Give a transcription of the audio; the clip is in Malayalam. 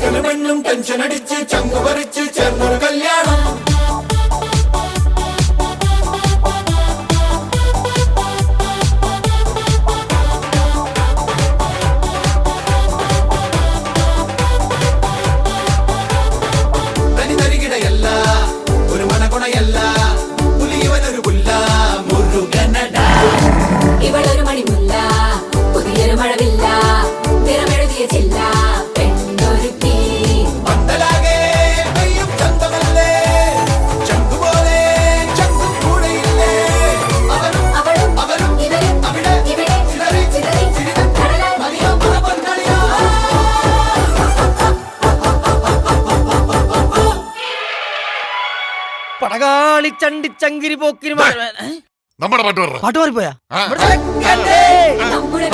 ചെക്കന് പെണ്ണും ടെൻഷൻ അടിച്ച് ചങ്കു പറിച്ച് ചേർന്നൊരു കല്യാണം. ഇവളൊരു മണിമുല്ല, പുതിയൊരു മഴവില്ല, നിറമെഴുതിയ ചില്ല, പെണ്ണൊരുക്കി പന്തലാകെ പെയ്യും ചന്തമല്ലേ, ചങ്കുപോലെ ചങ്കും കൂടെയില്ലേ, അവനും അവളും അവരും ഇവരും അവിടെ ഇവിടെ ചിതറി ചിതറി ചിരിതം കടലായി മതിയോ മറപ്പന്തളിയോ. പടകാളി ചണ്ടി ചങ്കിരി പോക്കിരി നമ്മുടെ പാട്ട് പാട്ട് മാറിപ്പോയാ നമ്മുടെ